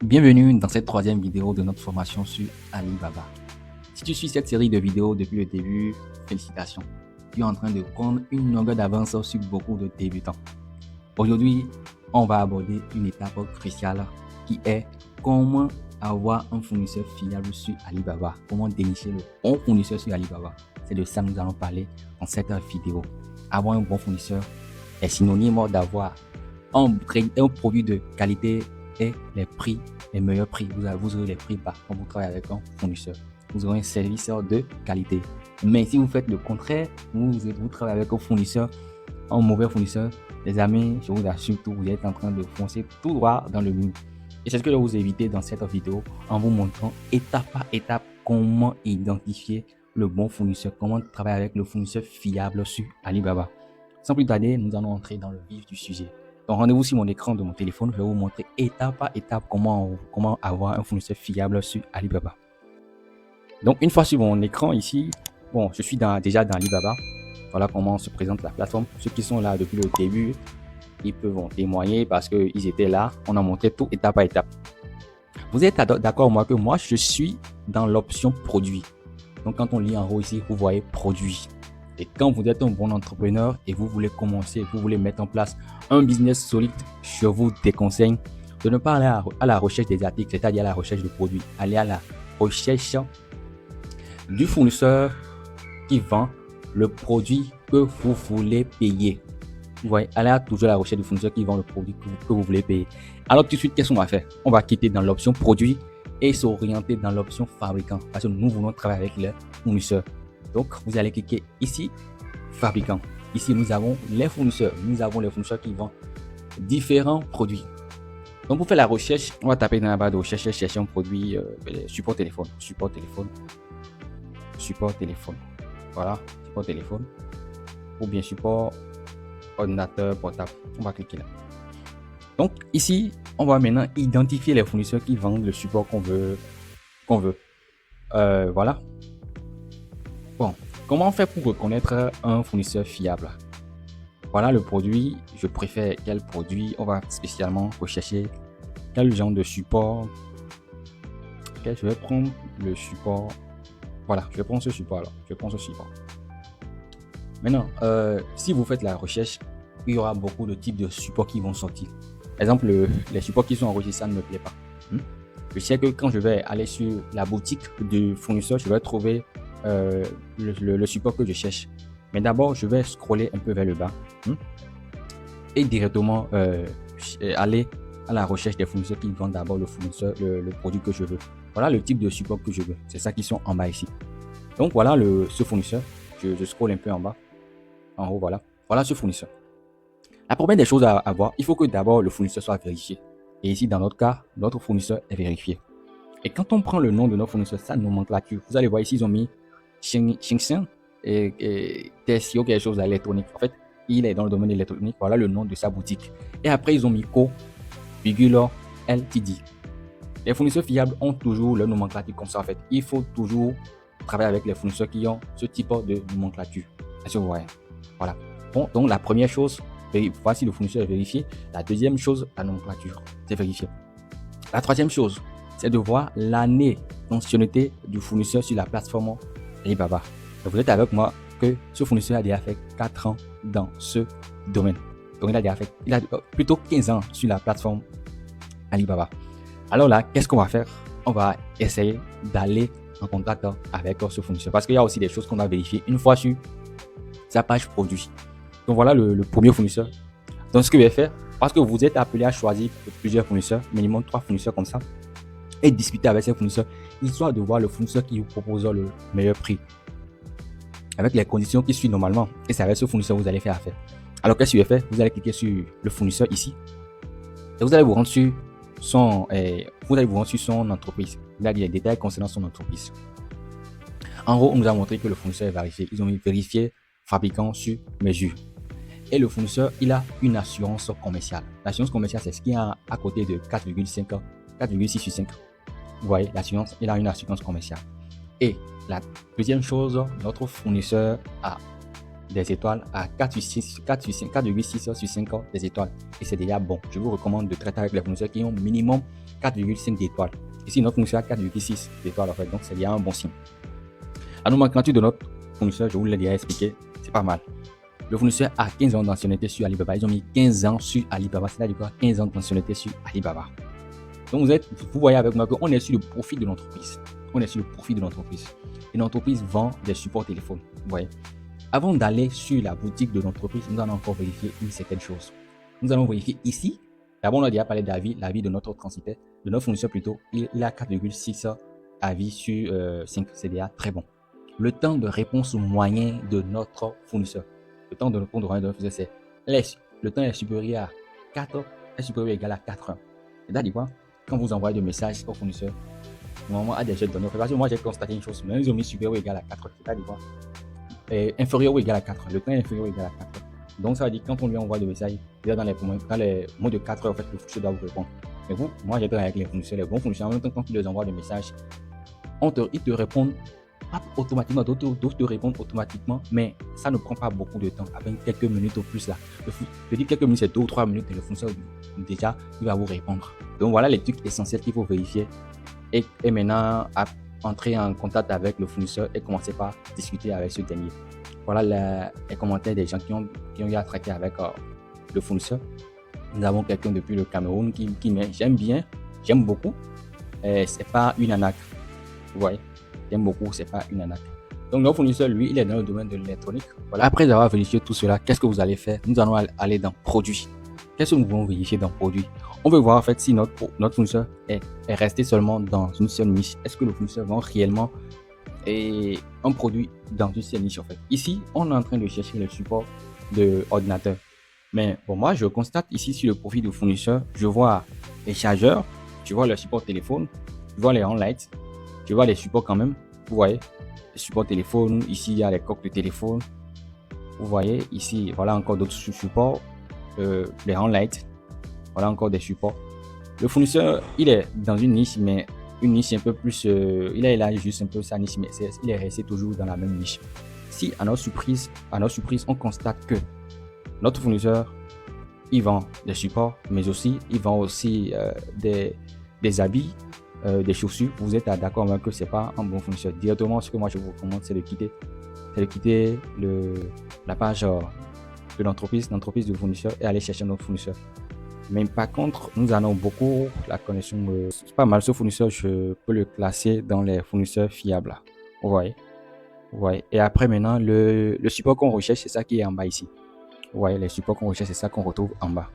Bienvenue dans cette troisième vidéo de notre formation sur Alibaba. Si tu suis cette série de vidéos depuis le début, félicitations. Tu es en train de prendre une longueur d'avance sur beaucoup de débutants. Aujourd'hui, on va aborder une étape cruciale qui est comment avoir un fournisseur fiable sur Alibaba. Comment dénicher le bon fournisseur sur Alibaba. C'est de ça que nous allons parler dans cette vidéo. Avoir un bon fournisseur est synonyme d'avoir un produit de qualité et les meilleurs prix. Vous aurez les prix bas quand vous travaillez avec un fournisseur. Vous aurez un service de qualité. Mais si vous faites le contraire, vous travaillez avec un fournisseur, un mauvais fournisseur, les amis, je vous assure que vous êtes en train de foncer tout droit dans le mur. Et c'est ce que je vais vous éviter dans cette vidéo en vous montrant étape par étape comment identifier le bon fournisseur, comment travailler avec le fournisseur fiable sur Alibaba. Sans plus tarder, nous allons entrer dans le vif du sujet. Donc, rendez-vous sur mon écran de mon téléphone. Je vais vous montrer étape par étape comment avoir un fournisseur fiable sur Alibaba. Donc, une fois sur mon écran ici, bon, je suis déjà dans Alibaba. Voilà comment se présente la plateforme. Ceux qui sont là depuis le début, ils peuvent en témoigner parce qu'ils étaient là. On a montré tout étape par étape. Vous êtes d'accord moi que moi, je suis dans l'option produit. Donc, quand on lit en haut ici, vous voyez produit. Et quand vous êtes un bon entrepreneur et vous voulez commencer, vous voulez mettre en place un business solide, je vous déconseille de ne pas aller à la recherche des articles, c'est-à-dire à la recherche de produits. Allez à la recherche du fournisseur qui vend le produit que vous voulez payer. Vous voyez, allez toujours à la recherche du fournisseur qui vend le produit que vous voulez payer. Alors tout de suite, qu'est-ce qu'on va faire? On va quitter dans l'option produit et s'orienter dans l'option fabricant parce que nous voulons travailler avec les fournisseurs. Donc, vous allez cliquer ici, fabricant. Ici, nous avons les fournisseurs. Nous avons les fournisseurs qui vendent différents produits. Donc, pour faire la recherche, on va taper dans la barre de recherche, chercher un produit, support téléphone. Voilà, support téléphone. Ou bien support ordinateur portable. On va cliquer là. Donc, ici, on va maintenant identifier les fournisseurs qui vendent le support qu'on veut. Voilà. Bon, comment faire pour reconnaître un fournisseur fiable? Voilà le produit. Je préfère quel produit. On va spécialement rechercher quel genre de support. Ok, je vais prendre le support. Voilà, je vais prendre ce support alors. Maintenant, si vous faites la recherche, il y aura beaucoup de types de supports qui vont sortir. Par exemple, les supports qui sont enregistrés, ça ne me plaît pas. Je sais que quand je vais aller sur la boutique du fournisseur, je vais trouver le support que je cherche. Mais d'abord, je vais scroller un peu vers le bas et directement aller à la recherche des fournisseurs qui vendent d'abord le produit que je veux. Voilà le type de support que je veux. C'est ça qui sont en bas ici. Donc voilà ce fournisseur. Je scrolle un peu en bas. En haut, voilà. Voilà ce fournisseur. La première des choses à voir, il faut que d'abord le fournisseur soit vérifié. Et ici, dans notre cas, notre fournisseur est vérifié. Et quand on prend le nom de notre fournisseur, ça nomenclature. Vous allez voir ici, ils ont mis Xingxiang et Tessio, quelque chose d'électronique. En fait, il est dans le domaine électronique. Voilà le nom de sa boutique. Et après, ils ont mis Co, Ltd. Les fournisseurs fiables ont toujours leur nomenclature comme ça. En fait, il faut toujours travailler avec les fournisseurs qui ont ce type de nomenclature. Est-ce que vous voyez? Voilà. Bon, donc la première chose, voici le fournisseur est vérifié. La deuxième chose, la nomenclature, c'est vérifié. La troisième chose, c'est de voir l'année d'ancienneté du fournisseur sur la plateforme Alibaba. Donc vous êtes avec moi que ce fournisseur a déjà fait 4 ans dans ce domaine. Donc il a plutôt 15 ans sur la plateforme Alibaba. Alors là, qu'est-ce qu'on va faire? On va essayer d'aller en contact avec ce fournisseur parce qu'il y a aussi des choses qu'on va vérifier une fois sur sa page produit. Donc voilà le premier fournisseur. Donc ce que je vais faire, parce que vous êtes appelé à choisir plusieurs fournisseurs, minimum 3 fournisseurs comme ça, et discuter avec ces fournisseurs, histoire de voir le fournisseur qui vous propose le meilleur prix, avec les conditions qui suivent normalement. Et c'est avec ce fournisseur que vous allez faire affaire. Alors qu'est-ce que je vais faire? Vous allez cliquer sur le fournisseur ici, et vous allez vous rendre sur son entreprise. Il a dit les détails concernant son entreprise. En gros, on nous a montré que le fournisseur est vérifié. Ils ont mis vérifier fabricant sur mesure. Et le fournisseur, il a une assurance commerciale. L'assurance commerciale, c'est ce qui est à côté de 4,6 sur 5. Vous voyez, l'assurance, il a une assurance commerciale. Et la deuxième chose, notre fournisseur a des étoiles à 4,6 sur 5 des étoiles. Et c'est déjà bon. Je vous recommande de traiter avec les fournisseurs qui ont minimum 4,5 d'étoiles. Ici, notre fournisseur a 4,6 d'étoiles en fait, donc c'est bien un bon signe. La nomenclature de notre fournisseur, je vous l'ai déjà expliqué, c'est pas mal. Le fournisseur a 15 ans d'ancienneté sur Alibaba. Ils ont mis 15 ans sur Alibaba, c'est-à-dire 15 ans d'ancienneté sur Alibaba. Donc vous voyez avec moi qu'on est sur le profit de l'entreprise. On est sur le profit de l'entreprise. Et l'entreprise vend des supports téléphones. Vous voyez. Avant d'aller sur la boutique de l'entreprise, nous allons encore vérifier une certaine chose. Nous allons vérifier ici. D'abord, on a déjà parlé d'avis, l'avis de notre transitaire, de notre fournisseur plutôt. Il a 4,6 avis sur 5. C'est déjà très bon. Le temps de réponse moyen de notre fournisseur. Le temps de réponse moyen de notre fournisseur, c'est le temps est supérieur à 4 est supérieur ou égal à 4 heures. C'est-à-dire quoi? Quand vous envoyez des messages au fournisseur, normalement à des jeunes données, parce que moi j'ai constaté une chose, mais ils ont mis supérieur ou égal à 4 heures. C'est-à-dire quoi? Inférieur ou égal à 4 heures. Le temps est inférieur ou égal à 4 heures. Donc ça veut dire que quand on lui envoie des messages, déjà dans les moins de 4 heures, en fait, le fournisseur doit vous répondre. Mais vous, moi j'ai travaillé avec les fournisseurs, les bons fournisseurs, en même temps quand tu leur envoies des messages, ils te répondent pas automatiquement, d'autres te répondent automatiquement, mais ça ne prend pas beaucoup de temps, avec quelques minutes au plus là. Je dis quelques minutes, c'est 2 ou 3 minutes et le fournisseur déjà il va vous répondre. Donc voilà les trucs essentiels qu'il faut vérifier et maintenant entrer en contact avec le fournisseur et commencer par discuter avec ce dernier. Voilà les commentaires des gens qui ont eu à traiter avec le fournisseur. Nous avons quelqu'un depuis le Cameroun qui met j'aime beaucoup, c'est pas une arnaque, vous voyez. J'aime beaucoup, c'est pas une arnaque. Donc notre fournisseur, lui, il est dans le domaine de l'électronique. Voilà. Après avoir vérifié tout cela, qu'est-ce que vous allez faire? Nous allons aller dans produit. Qu'est-ce que nous pouvons vérifier dans produit? On veut voir en fait si notre fournisseur est resté seulement dans une seule niche. Est-ce que le fournisseur vend réellement un produit dans une seule niche en fait? Ici, on est en train de chercher le support de ordinateur. Mais bon, moi, je constate ici sur le profil du fournisseur, je vois les chargeurs, je vois le support téléphone, je vois les on-lights. Je vois les supports quand même. Vous voyez, les supports téléphone. Ici, il y a les coques de téléphone. Vous voyez, ici, voilà encore d'autres supports. Les on-lights. Voilà encore des supports. Le fournisseur, il est dans une niche, mais une niche un peu plus. Il a juste un peu sa niche, mais il est resté toujours dans la même niche. Si, à notre surprise, on constate que notre fournisseur, il vend des supports, mais aussi, il vend aussi des habits. Des chaussures, vous êtes d'accord avec que c'est pas un bon fournisseur. Directement, ce que moi je vous recommande, c'est de quitter la page de l'entreprise du fournisseur et aller chercher notre fournisseur. Mais par contre, nous avons beaucoup la connexion. C'est pas mal ce fournisseur, je peux le classer dans les fournisseurs fiables. Vous voyez. Et après maintenant, le support qu'on recherche, c'est ça qui est en bas ici. Vous voyez, les supports qu'on recherche, c'est ça qu'on retrouve en bas.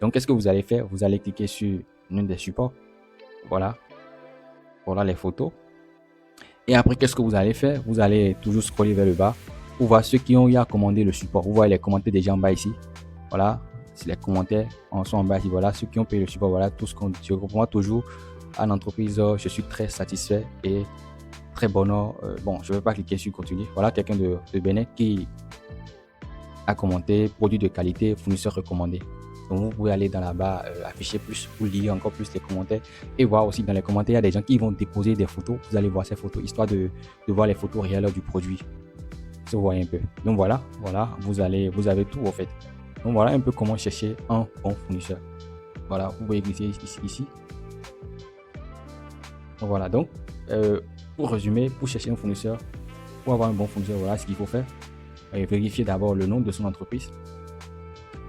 Donc, qu'est-ce que vous allez faire? Vous allez cliquer sur l'un des supports. Voilà les photos. Et après, qu'est-ce que vous allez faire? Vous allez toujours scroller vers le bas pour voir ceux qui ont eu à commander le support. Vous voyez les commentaires déjà en bas ici. Voilà, c'est les commentaires sont en bas ici. Voilà, ceux qui ont payé le support. Voilà, tout ce qu'on dit. Pour moi, toujours, à l'entreprise, je suis très satisfait et très bon. Bon, je ne vais pas cliquer sur continuer. Voilà, quelqu'un de Bénin qui a commenté produit de qualité, fournisseur recommandé. Donc, vous pouvez aller dans la barre afficher plus pour lire encore plus les commentaires et voir aussi dans les commentaires, il y a des gens qui vont déposer des photos. Vous allez voir ces photos, histoire de voir les photos réelles du produit. Si vous voyez un peu. Donc voilà, vous avez tout en fait. Donc voilà un peu comment chercher un bon fournisseur. Voilà, vous voyez glisser ici. Donc voilà, donc pour résumer, pour chercher un fournisseur, pour avoir un bon fournisseur, voilà ce qu'il faut faire. Vérifier d'abord le nom de son entreprise.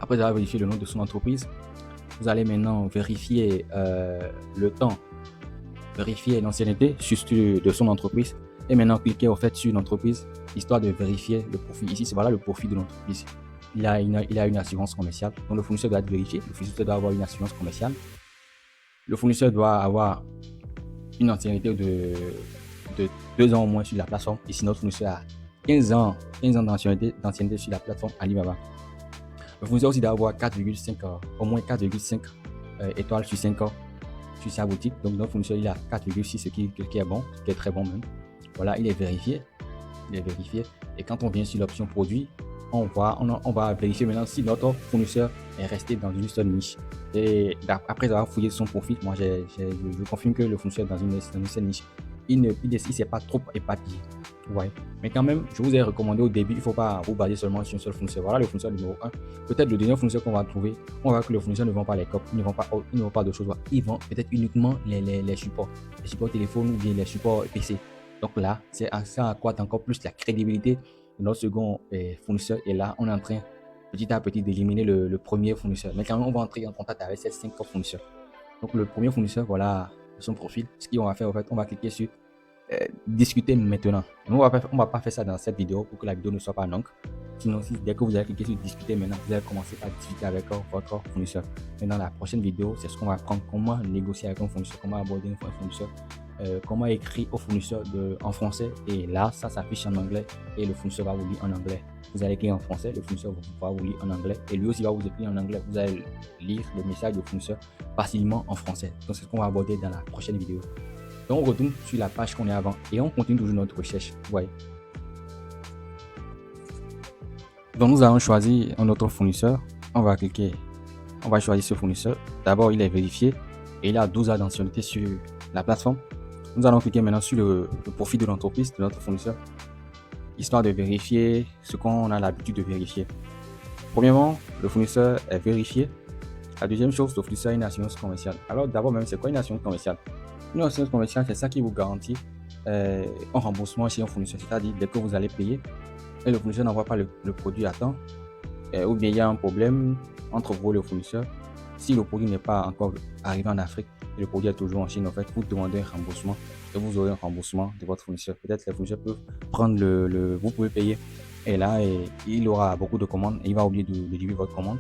Après avoir vérifié le nom de son entreprise, vous allez maintenant vérifier le temps, vérifier l'ancienneté de son entreprise et maintenant cliquer en fait sur une entreprise histoire de vérifier le profil. Ici, c'est voilà le profil de l'entreprise. Il a une assurance commerciale. Donc le fournisseur doit être vérifié. Le fournisseur doit avoir une assurance commerciale. Le fournisseur doit avoir une ancienneté de 2 ans au moins sur la plateforme. Ici, notre fournisseur a 15 ans d'ancienneté sur la plateforme Alibaba. Le fournisseur aussi doit avoir 4,5 au moins 4,5 étoiles sur 5 ans sur sa boutique. Donc notre fournisseur il a 4,6, ce qui est bon, ce qui est très bon même. Voilà, il est vérifié. Et quand on vient sur l'option produit, on va vérifier maintenant si notre fournisseur est resté dans une seule niche. Et après avoir fouillé son profil, moi je confirme que le fournisseur est dans une seule niche. Il ne s'est pas trop éparpillé. Ouais. Mais quand même, je vous ai recommandé au début, il ne faut pas vous baser seulement sur un seul fournisseur. Voilà le fournisseur numéro un. Peut-être le dernier fournisseur qu'on va trouver, on va voir que le fournisseur ne vend pas les copes, ils ne vendent pas de choses. Ils vendent peut-être uniquement les supports. Les supports téléphone ou bien les supports PC. Donc là, c'est ça accroît encore plus la crédibilité de notre second fournisseur. Et là, on est en train petit à petit d'éliminer le premier fournisseur. Mais quand même, on va entrer en contact avec ces 5 fournisseurs. Donc le premier fournisseur, voilà son profil. Ce qu'on va faire, en fait, on va cliquer sur discuter maintenant. Mais on va pas faire ça dans cette vidéo pour que la vidéo ne soit pas longue. Sinon, dès que vous allez cliquer sur discuter maintenant, vous allez commencer à discuter avec votre fournisseur. Et dans la prochaine vidéo, c'est ce qu'on va apprendre, comment négocier avec un fournisseur, comment aborder un fournisseur, comment écrire au fournisseur en français. Et là, ça s'affiche en anglais et le fournisseur va vous lire en anglais. Vous allez écrire en français, le fournisseur va vous lire en anglais et lui aussi va vous écrire en anglais. Vous allez lire le message du fournisseur facilement en français. Donc, c'est ce qu'on va aborder dans la prochaine vidéo. Donc, on retourne sur la page qu'on est avant et on continue toujours notre recherche. Ouais. Donc, nous allons choisir un autre fournisseur. On va cliquer, on va choisir ce fournisseur. D'abord, il est vérifié et il a 12 ans d'ancienneté sur la plateforme. Nous allons cliquer maintenant sur le profil de l'entreprise de notre fournisseur, histoire de vérifier ce qu'on a l'habitude de vérifier. Premièrement, le fournisseur est vérifié. La deuxième chose, le fournisseur a une assurance commerciale. Alors, d'abord même, c'est quoi une assurance commerciale? Une assurance commerciale, c'est ça qui vous garantit un remboursement chez un fournisseur. C'est-à-dire, dès que vous allez payer et le fournisseur n'envoie pas le produit à temps, ou bien il y a un problème entre vous et le fournisseur, si le produit n'est pas encore arrivé en Afrique et le produit est toujours en Chine, en fait, vous demandez un remboursement et vous aurez un remboursement de votre fournisseur. Peut-être les fournisseurs peuvent prendre vous pouvez payer et là, il aura beaucoup de commandes et il va oublier de livrer votre commande.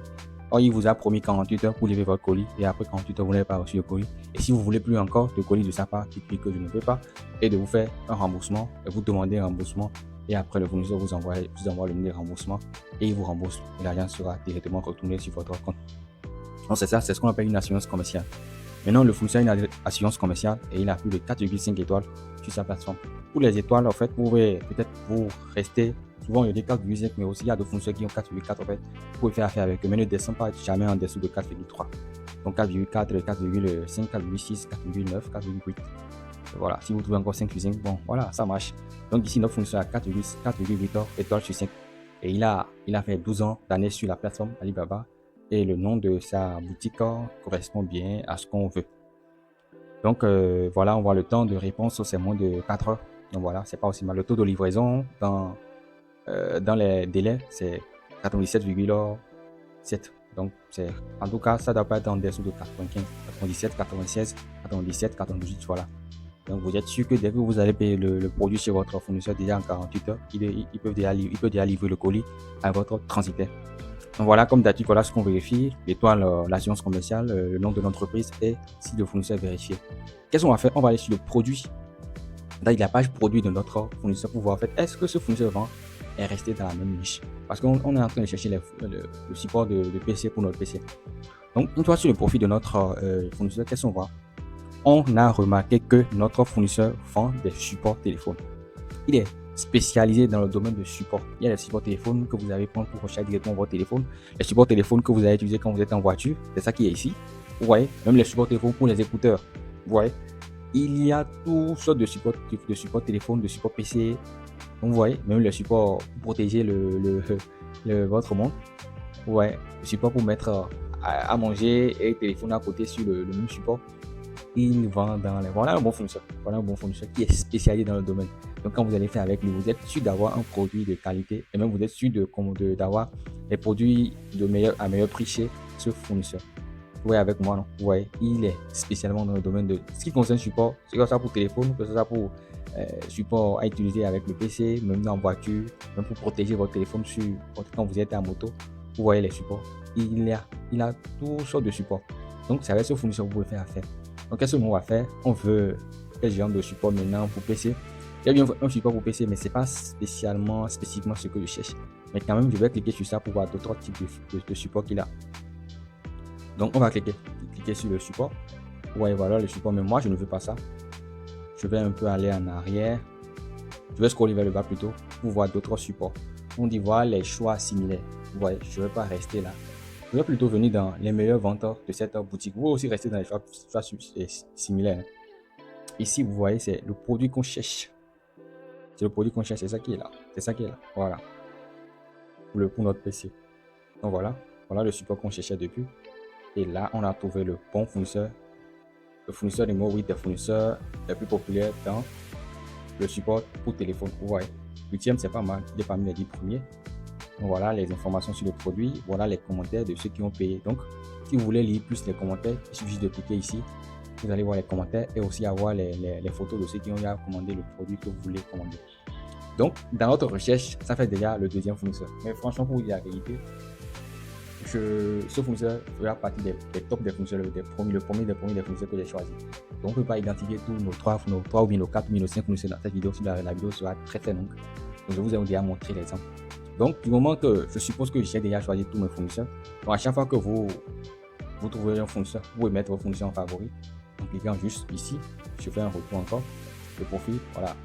Or, il vous a promis 48 heures pour livrer votre colis et après 48 heures, vous n'avez pas reçu le colis. Et si vous ne voulez plus encore de colis de sa part, dites-lui que je ne peux pas et de vous faire un remboursement et vous demandez un remboursement. Et après, le fournisseur vous envoie le numéro de remboursement et il vous rembourse. Et l'argent sera directement retourné sur votre compte. Donc, c'est ça, c'est ce qu'on appelle une assurance commerciale. Maintenant, le fournisseur a une assurance commerciale et il a plus de 4,5 étoiles sur sa plateforme. Pour les étoiles, en fait, vous pouvez peut-être vous rester. Souvent, il y a des 4,5, mais aussi il y a d'autres fournisseurs qui ont 4,4 en fait. Vous pouvez faire affaire avec eux, mais ne descend pas jamais en dessous de 4,3. Donc 4,4, 4,5, 4,6, 4,9, 4,8. Voilà, si vous trouvez encore 5,5, bon, voilà, ça marche. Donc ici, notre fournisseur a 4,8 étoiles sur 5. Et il a fait 12 ans d'années sur la plateforme Alibaba. Et le nom de sa boutique correspond bien à ce qu'on veut. Donc voilà, on voit le temps de réponse, c'est moins de 4 heures. Donc voilà, c'est pas aussi mal. Le taux de livraison dans les délais, c'est 97,7. Donc en tout cas, ça doit pas être en dessous de 95, 97, 96, 97, 98, voilà. Donc vous êtes sûr que dès que vous allez payer le produit chez votre fournisseur déjà en 48 heures, il peut déjà livrer le colis à votre transitaire. Donc voilà, comme d'habitude, voilà ce qu'on vérifie, l'étoile, l'assurance commerciale, le nom de l'entreprise et si le fournisseur est vérifié. Qu'est-ce qu'on va faire? On va aller sur le produit, dans la page produit de notre fournisseur pour voir en fait, est-ce que ce fournisseur vend est resté dans la même niche? Parce qu'on est en train de chercher le support de PC pour notre PC. Donc, une fois sur le profil de notre fournisseur, qu'est-ce qu'on voit? On a remarqué que notre fournisseur vend des supports téléphone. Il est spécialisé dans le domaine de support. Il y a les supports téléphone que vous allez prendre pour recharger directement votre téléphone. Les supports téléphone que vous allez utiliser quand vous êtes en voiture. C'est ça qui est ici. Vous voyez, même les supports téléphone pour les écouteurs. Vous voyez, il y a toutes sortes de supports téléphone, de support PC. Donc, vous voyez, même le support pour protéger votre monde. Ouais, le support pour mettre à manger et téléphoner à côté sur le même support. Il vend dans les... Voilà un bon fournisseur. Voilà un bon fournisseur qui est spécialisé dans le domaine. Donc, quand vous allez faire avec lui, vous êtes sûr d'avoir un produit de qualité et même vous êtes sûr d'avoir des produits à meilleur prix chez ce fournisseur. Vous voyez avec moi, non? Vous voyez, il est spécialement dans le domaine de ce qui concerne support. C'est comme ça pour téléphone, que ce soit pour support à utiliser avec le PC, même dans la voiture, même pour protéger votre téléphone quand vous êtes en moto. Vous voyez les supports. Il a toutes sortes de supports. Donc, c'est avec ce fournisseur que vous pouvez faire affaire. Donc, qu'est-ce qu'on va faire? On veut quel genre de support maintenant pour PC? Il y a bien un support pour PC, mais ce n'est pas spécifiquement ce que je cherche. Mais quand même, je vais cliquer sur ça pour voir d'autres types de support qu'il a. Donc, on va cliquer sur le support. Ouais, voilà le support, mais moi, je ne veux pas ça. Je vais un peu aller en arrière. Je vais scroller vers le bas plutôt pour voir d'autres supports. On dit voir les choix similaires. Ouais, je ne vais pas rester là. Je vais plutôt venir dans les meilleurs vendeurs de cette boutique. Vous pouvez aussi rester dans les choix similaires. Ici, vous voyez, c'est le produit qu'on cherche. C'est le produit qu'on cherche, c'est ça qui est là. C'est ça qui est là. Voilà. Pour notre PC. Donc voilà. Voilà le support qu'on cherchait depuis. Et là, on a trouvé le bon fournisseur. Le fournisseur numéro 8 des fournisseurs les plus populaires dans le support pour téléphone. Vous voyez. L'ultime, c'est pas mal. Il est parmi les 10 premiers. Donc voilà les informations sur le produit. Voilà les commentaires de ceux qui ont payé. Donc, si vous voulez lire plus les commentaires, il suffit de cliquer ici. Vous allez voir les commentaires et aussi avoir les photos de ceux qui ont déjà commandé le produit que vous voulez commander. Donc, dans notre recherche, ça fait déjà le deuxième fournisseur. Mais franchement, pour vous dire la vérité, ce fournisseur fera partie des top des fournisseurs, le premier des fournisseurs que j'ai choisi. Donc, on ne peut pas identifier tous nos 3 ou bien nos 4 ou bien nos 5 fournisseurs dans cette vidéo. La vidéo sera très très longue. Donc, je vous ai déjà montré l'exemple. Donc, du moment que je suppose que j'ai déjà choisi tous mes fournisseurs, donc à chaque fois que vous trouvez un fournisseur, vous pouvez mettre vos fournisseurs en favori en cliquant juste ici. Je fais un retour encore de profil. Voilà.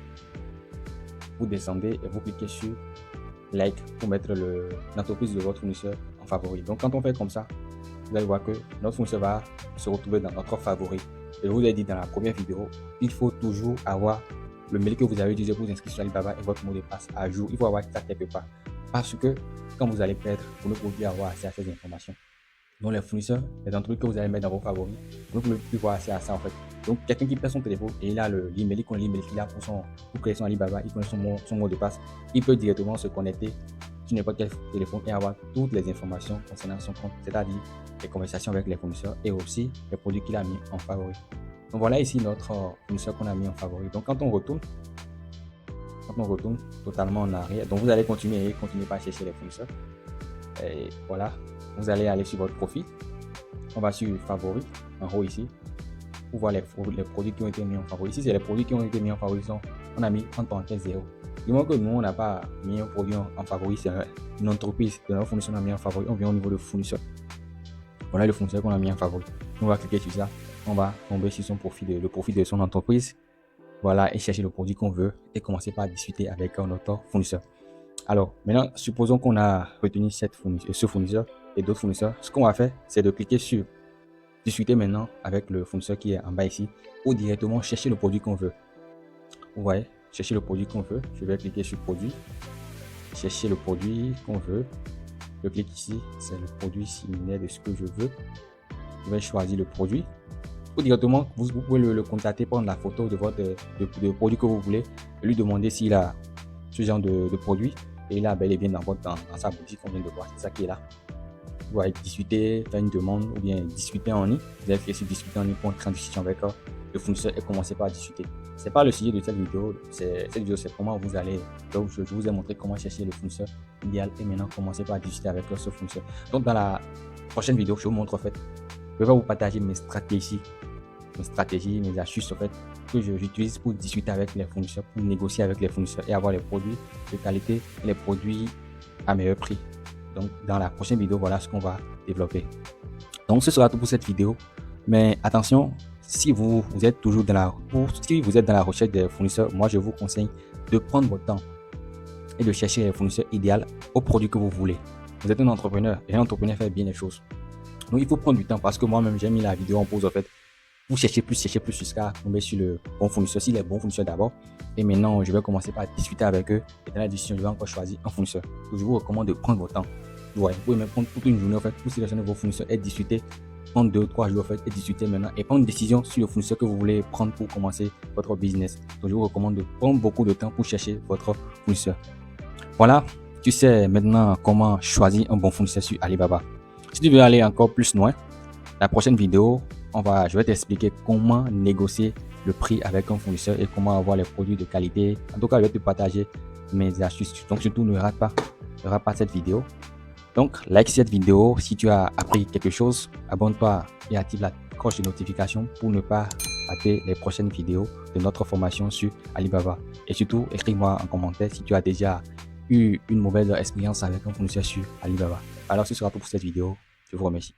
Vous descendez et vous cliquez sur like pour mettre l'entreprise de votre fournisseur en favori. Donc, quand on fait comme ça, vous allez voir que notre fournisseur va se retrouver dans notre favori. Et je vous ai dit dans la première vidéo, il faut toujours avoir le mail que vous avez utilisé pour vous inscrire sur Alibaba et votre mot de passe à jour. Il faut avoir ça quelque part. Parce que quand vous allez perdre, vous ne pouvez plus avoir accès à ces informations. Donc les fournisseurs, les entreprises que vous allez mettre dans vos favoris, vous ne pouvez plus avoir accès à ça en fait. Donc quelqu'un qui perd son téléphone et il a l'email, il connaît l'email qu'il a pour créer son Alibaba, il connaît son mot de passe, il peut directement se connecter sur n'importe quel téléphone et avoir toutes les informations concernant son compte, c'est-à-dire les conversations avec les fournisseurs et aussi les produits qu'il a mis en favori. Donc voilà ici notre fournisseur qu'on a mis en favori. Donc quand on retourne totalement en arrière, donc vous allez continuer par chercher les fournisseurs. Et voilà, vous allez aller sur votre profil. On va sur favori, en haut ici, pour voir les produits qui ont été mis en favori. Ici, c'est les produits qui ont été mis en favori. On a mis en parenthèse 0. Du moment que nous, on n'a pas mis un produit en favori, c'est une entreprise de notre fournisseur qu'on a mis en favori. On vient au niveau de fournisseur. Voilà le fournisseur qu'on a mis en favori. On va cliquer sur ça. On va tomber sur son profil, le profil de son entreprise. Voilà, et chercher le produit qu'on veut et commencer par discuter avec notre fournisseur. Alors, maintenant, supposons qu'on a retenu ce fournisseur et d'autres fournisseurs. Ce qu'on va faire, c'est de cliquer sur discuter maintenant avec le fournisseur qui est en bas ici ou directement chercher le produit qu'on veut. Vous voyez, chercher le produit qu'on veut. Je vais cliquer sur produit, chercher le produit qu'on veut. Je clique ici, c'est le produit similaire de ce que je veux. Je vais choisir le produit. Ou directement, vous pouvez le contacter, prendre la photo de de produit que vous voulez et lui demander s'il a ce genre de produit. Et là, bel et bien dans sa boutique, on vient de voir, c'est ça qui est là. Vous allez discuter, faire une demande ou bien discuter en ligne. Vous allez faire sur discuter en ligne pour entrer en discussion avec le fournisseur et commencer par discuter. C'est pas le sujet de cette vidéo. Cette vidéo, c'est comment vous allez. Donc, je vous ai montré comment chercher le fournisseur idéal et maintenant commencer par discuter avec ce fournisseur. Donc, dans la prochaine vidéo, je vous montre en fait. Je vais vous partager mes stratégies, mes astuces en fait que j'utilise pour discuter avec les fournisseurs, pour négocier avec les fournisseurs et avoir les produits de qualité et les produits à meilleur prix. Donc, dans la prochaine vidéo, voilà ce qu'on va développer. Donc, ce sera tout pour cette vidéo. Mais attention, si vous êtes toujours dans la recherche des fournisseurs, moi, je vous conseille de prendre votre temps et de chercher les fournisseurs idéaux aux produits que vous voulez. Vous êtes un entrepreneur et un entrepreneur fait bien les choses. Donc, il faut prendre du temps parce que moi-même, j'ai mis la vidéo en pause en fait. Vous cherchez plus jusqu'à tomber sur le bon fournisseur, s'il est bon fournisseur d'abord. Et maintenant, je vais commencer par discuter avec eux. Et dans la discussion, je vais encore choisir un fournisseur. Donc, je vous recommande de prendre votre temps. Ouais, vous pouvez même prendre toute une journée en fait pour sélectionner vos fournisseurs et discuter. Prendre 2 ou 3 jours en fait et discuter maintenant et prendre une décision sur le fournisseur que vous voulez prendre pour commencer votre business. Donc, je vous recommande de prendre beaucoup de temps pour chercher votre fournisseur. Voilà, tu sais maintenant comment choisir un bon fournisseur sur Alibaba. Si tu veux aller encore plus loin, la prochaine vidéo, je vais t'expliquer comment négocier le prix avec un fournisseur et comment avoir les produits de qualité. En tout cas, je vais te partager mes astuces. Donc, surtout, ne rate pas cette vidéo. Donc, like cette vidéo. Si tu as appris quelque chose, abonne-toi et active la cloche de notification pour ne pas rater les prochaines vidéos de notre formation sur Alibaba. Et surtout, écris-moi en commentaire si tu as déjà eu une mauvaise expérience avec un fournisseur sur Alibaba. Alors, ce sera tout pour cette vidéo. Je vous remercie.